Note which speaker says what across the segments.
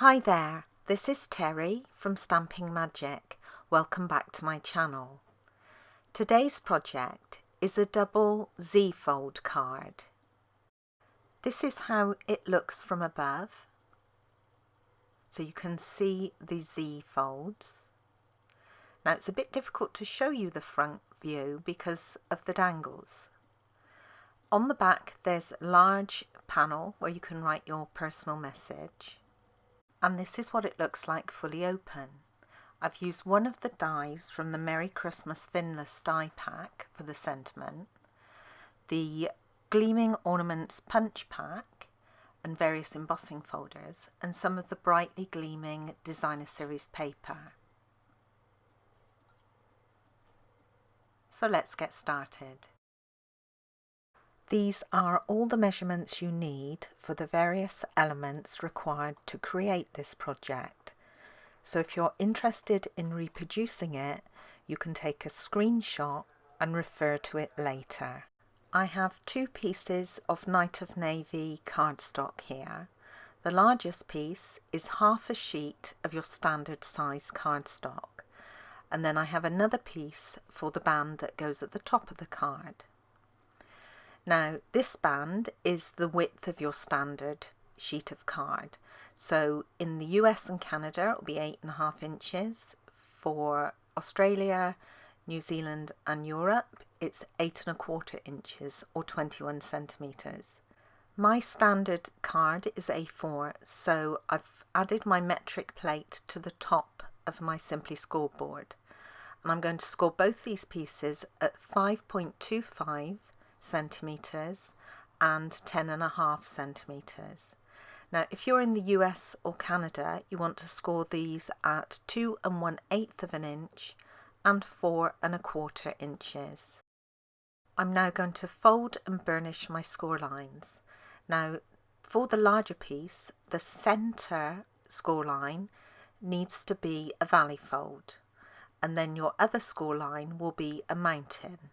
Speaker 1: Hi there, this is Teri from Stamping Magic. Welcome back to my channel. Today's project is a double Z-fold card. This is how it looks from above. So you can see the Z folds. Now it's a bit difficult to show you the front view because of the dangles. On the back there's a large panel where you can write your personal message. And this is what it looks like fully open. I've used one of the dies from the Merry Christmas Thinless die pack for the sentiment, the Gleaming Ornaments punch pack and various embossing folders, and some of the Brightly Gleaming Designer Series paper. So let's get started. These are all the measurements you need for the various elements required to create this project. So if you're interested in reproducing it, you can take a screenshot and refer to it later. I have two pieces of Night of Navy cardstock here. The largest piece is half a sheet of your standard size cardstock, and then I have another piece for the band that goes at the top of the card. Now this band is the width of your standard sheet of card. So in the US and Canada it will be 8.5 inches. For Australia, New Zealand and Europe it's 8.25 inches or 21 centimeters. My standard card is A4, so I've added my metric plate to the top of my Simply scoreboard. And I'm going to score both these pieces at 5.25 centimeters and 10.5 centimeters. Now if you're in the US or Canada, you want to score these at 2 1/8 of an inch and 4 1/4 inches. I'm now going to fold and burnish my score lines. Now for the larger piece, the center score line needs to be a valley fold, and then your other score line will be a mountain.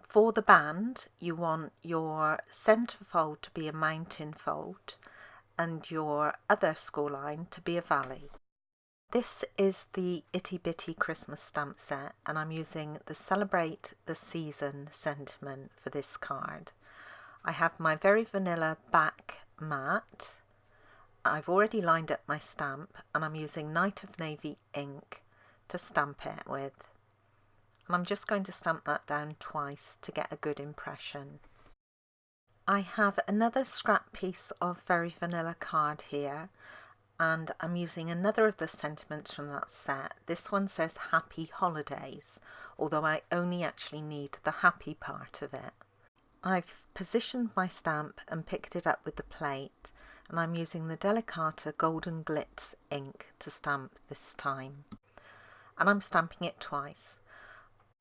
Speaker 1: For the band, you want your centre fold to be a mountain fold and your other score line to be a valley. This is the Itty Bitty Christmas stamp set, and I'm using the Celebrate the Season sentiment for this card. I have my very vanilla back mat. I've already lined up my stamp and I'm using Night of Navy ink to stamp it with. And I'm just going to stamp that down twice to get a good impression. I have another scrap piece of very vanilla card here, and I'm using another of the sentiments from that set. This one says Happy Holidays, although I only actually need the happy part of it. I've positioned my stamp and picked it up with the plate, and I'm using the Delicata Golden Glitz ink to stamp this time. And I'm stamping it twice.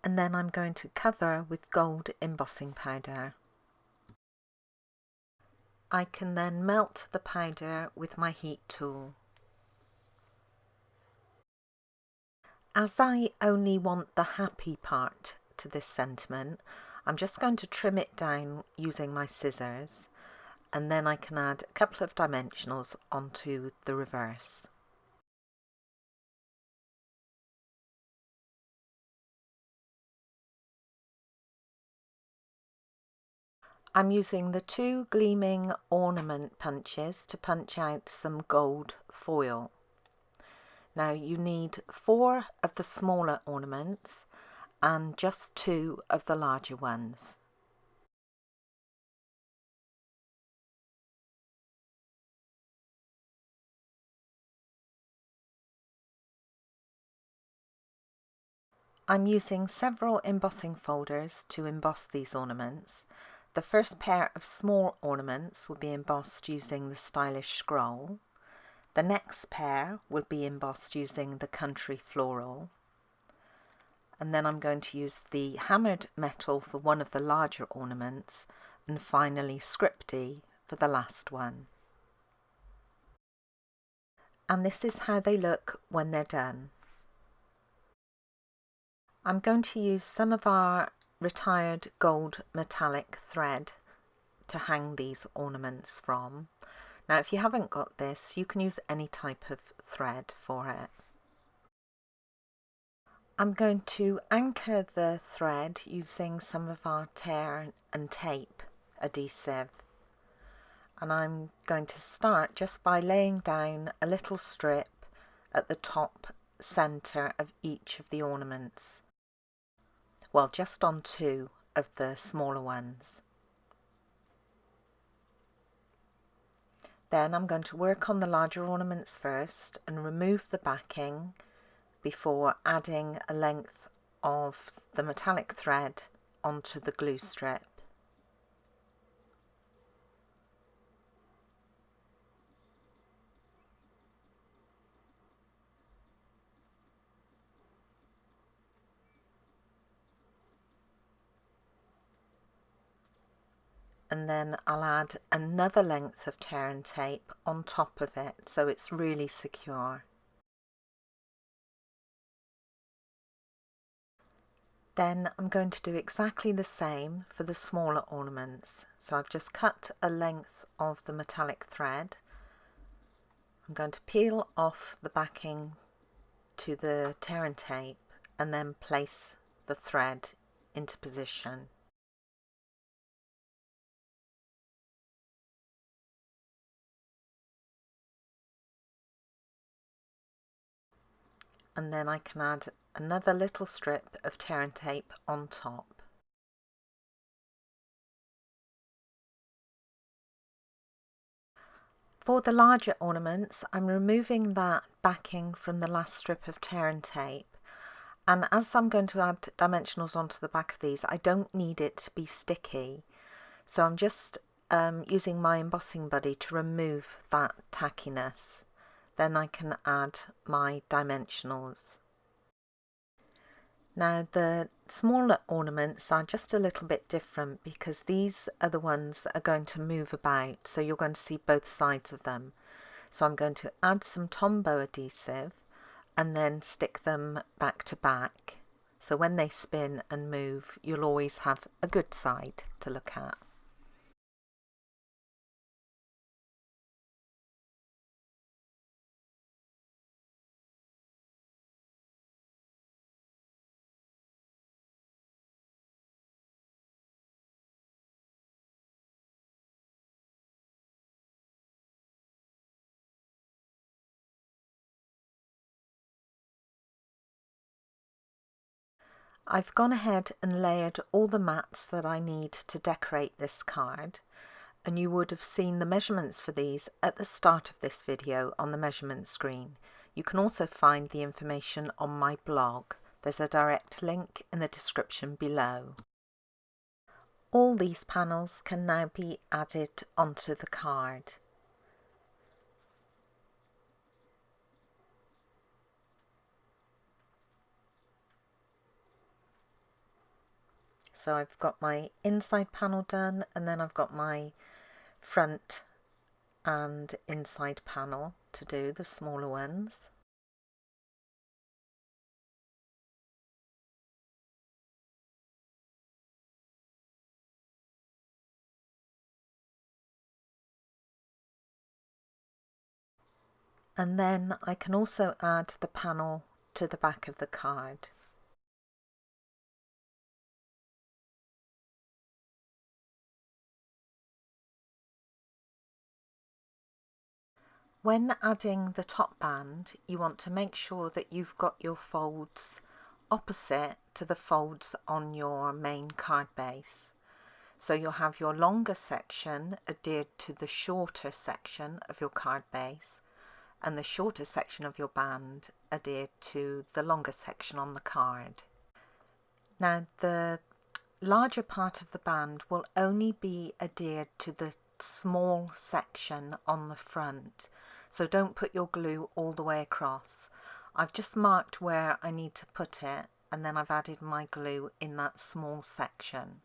Speaker 1: And then I'm going to cover with gold embossing powder. I can then melt the powder with my heat tool. As I only want the happy part to this sentiment, I'm just going to trim it down using my scissors, and then I can add a couple of dimensionals onto the reverse. I'm using the two gleaming ornament punches to punch out some gold foil. Now you need 4 of the smaller ornaments and just 2 of the larger ones. I'm using several embossing folders to emboss these ornaments. The first pair of small ornaments will be embossed using the stylish scroll. The next pair will be embossed using the country floral. And then I'm going to use the hammered metal for one of the larger ornaments, and finally scripty for the last one. And this is how they look when they're done. I'm going to use some of our retired gold metallic thread to hang these ornaments from. Now if you haven't got this, you can use any type of thread for it. I'm going to anchor the thread using some of our tear and tape adhesive, and I'm going to start just by laying down a little strip at the top centre of each of the ornaments. Well, just on two of the smaller ones. Then I'm going to work on the larger ornaments first and remove the backing before adding a length of the metallic thread onto the glue strip. And then I'll add another length of tear and tape on top of it so it's really secure. Then I'm going to do exactly the same for the smaller ornaments. So I've just cut a length of the metallic thread. I'm going to peel off the backing to the tear and tape and then place the thread into position. And then I can add another little strip of tear and tape on top. For the larger ornaments, I'm removing that backing from the last strip of tear and tape, and as I'm going to add dimensionals onto the back of these, I don't need it to be sticky, so I'm just using my embossing buddy to remove that tackiness. Then I can add my dimensionals. Now the smaller ornaments are just a little bit different because these are the ones that are going to move about, so you're going to see both sides of them. So I'm going to add some Tombow adhesive and then stick them back to back. So when they spin and move, you'll always have a good side to look at. I've gone ahead and layered all the mats that I need to decorate this card, and you would have seen the measurements for these at the start of this video on the measurement screen. You can also find the information on my blog. There's a direct link in the description below. All these panels can now be added onto the card. So I've got my inside panel done, and then I've got my front and inside panel to do, the smaller ones. And then I can also add the panel to the back of the card. When adding the top band, you want to make sure that you've got your folds opposite to the folds on your main card base. So you'll have your longer section adhered to the shorter section of your card base, and the shorter section of your band adhered to the longer section on the card. Now the larger part of the band will only be adhered to the small section on the front, so don't put your glue all the way across. I've just marked where I need to put it, and then I've added my glue in that small section.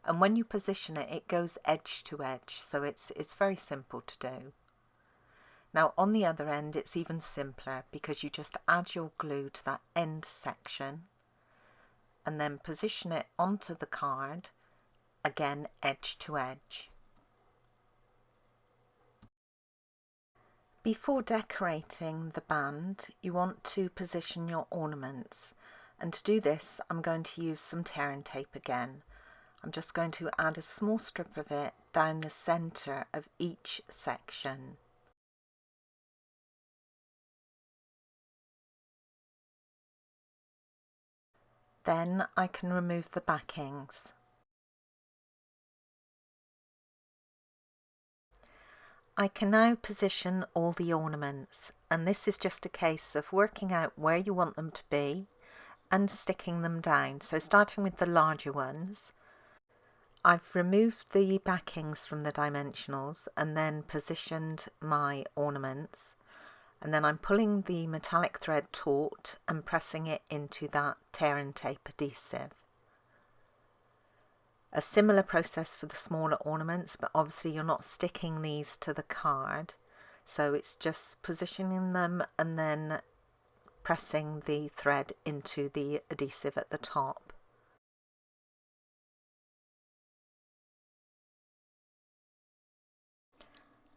Speaker 1: And when you position it, it goes edge to edge, so it's very simple to do. Now on the other end it's even simpler, because you just add your glue to that end section and then position it onto the card, again edge to edge. Before decorating the band, you want to position your ornaments, and to do this I'm going to use some tearing tape again. I'm just going to add a small strip of it down the centre of each section. Then I can remove the backings. I can now position all the ornaments, and this is just a case of working out where you want them to be and sticking them down. So starting with the larger ones, I've removed the backings from the dimensionals and then positioned my ornaments, and then I'm pulling the metallic thread taut and pressing it into that tearing tape adhesive. A similar process for the smaller ornaments, but obviously you're not sticking these to the card, so it's just positioning them and then pressing the thread into the adhesive at the top.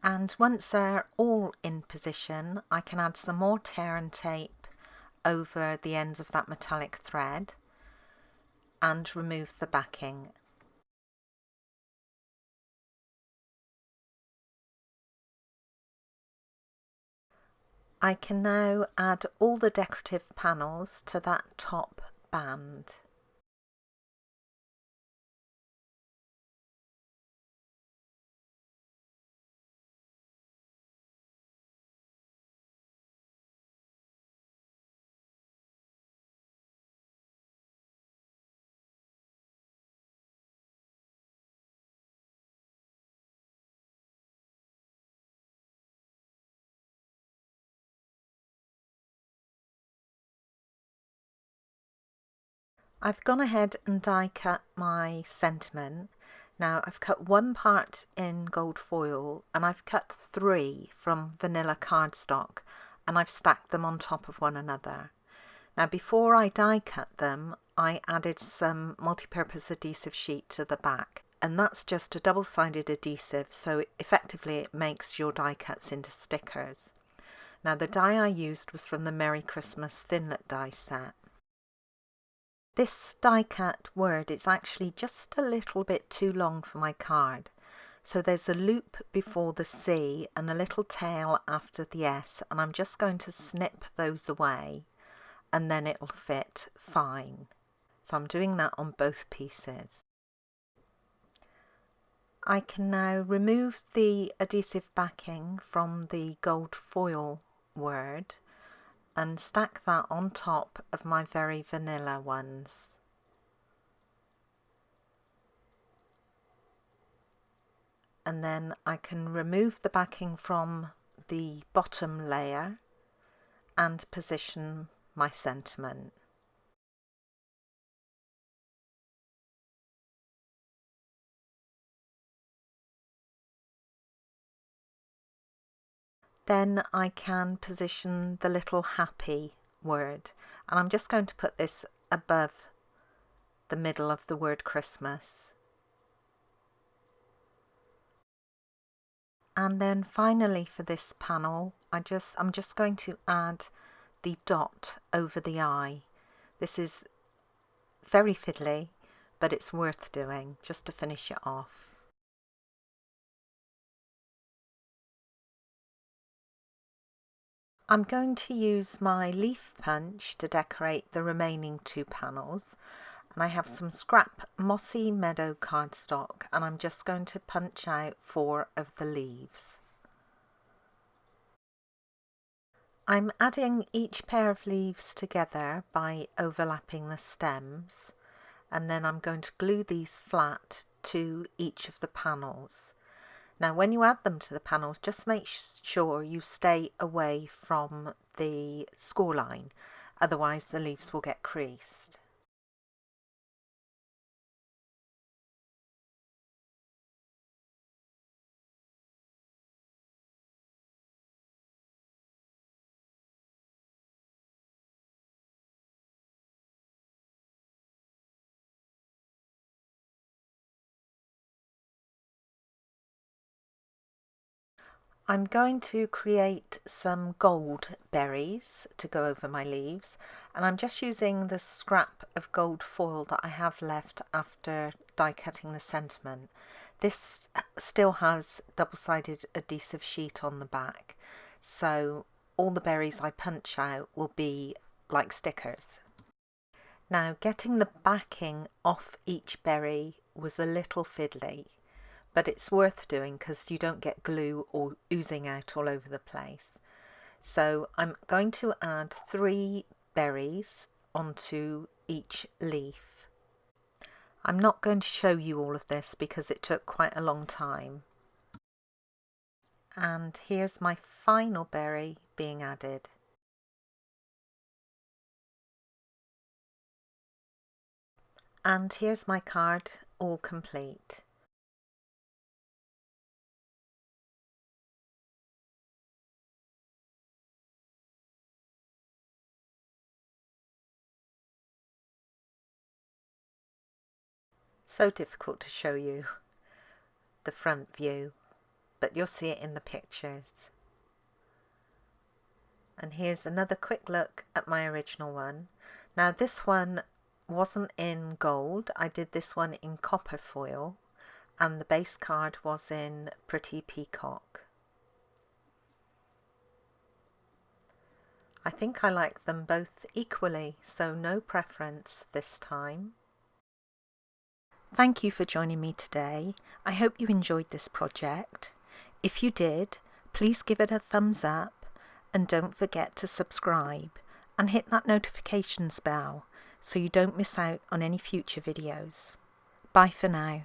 Speaker 1: And once they're all in position, I can add some more tearing tape over the ends of that metallic thread and remove the backing. I can now add all the decorative panels to that top band. I've gone ahead and die cut my sentiment. Now I've cut one part in gold foil and I've cut 3 from vanilla cardstock and I've stacked them on top of one another. Now before I die cut them, I added some multi-purpose adhesive sheet to the back, and that's just a double-sided adhesive, so effectively it makes your die cuts into stickers. Now the die I used was from the Merry Christmas Thinlit die set. This die cut word is actually just a little bit too long for my card. So there's a loop before the C and a little tail after the S, and I'm just going to snip those away and then it'll fit fine. So I'm doing that on both pieces. I can now remove the adhesive backing from the gold foil word and stack that on top of my very vanilla ones. And then I can remove the backing from the bottom layer and position my sentiment. Then I can position the little happy word, and I'm just going to put this above the middle of the word Christmas. And then finally for this panel, I'm just going to add the dot over the eye. This is very fiddly, but it's worth doing just to finish it off. I'm going to use my leaf punch to decorate the remaining 2 panels, and I have some scrap mossy meadow cardstock, and I'm just going to punch out 4 of the leaves. I'm adding each pair of leaves together by overlapping the stems, and then I'm going to glue these flat to each of the panels. Now when you add them to the panels, just make sure you stay away from the score line, otherwise the leaves will get creased. I'm going to create some gold berries to go over my leaves, and I'm just using the scrap of gold foil that I have left after die cutting the sentiment. This still has double-sided adhesive sheet on the back, so all the berries I punch out will be like stickers. Now, getting the backing off each berry was a little fiddly, but it's worth doing because you don't get glue or oozing out all over the place. So I'm going to add 3 berries onto each leaf. I'm not going to show you all of this because it took quite a long time. And here's my final berry being added. And here's my card all complete. So difficult to show you the front view, but you'll see it in the pictures. And here's another quick look at my original one. Now this one wasn't in gold, I did this one in copper foil, and the base card was in Pretty Peacock. I think I like them both equally, so no preference this time. Thank you for joining me today. I hope you enjoyed this project. If you did, please give it a thumbs up and don't forget to subscribe and hit that notifications bell so you don't miss out on any future videos. Bye for now.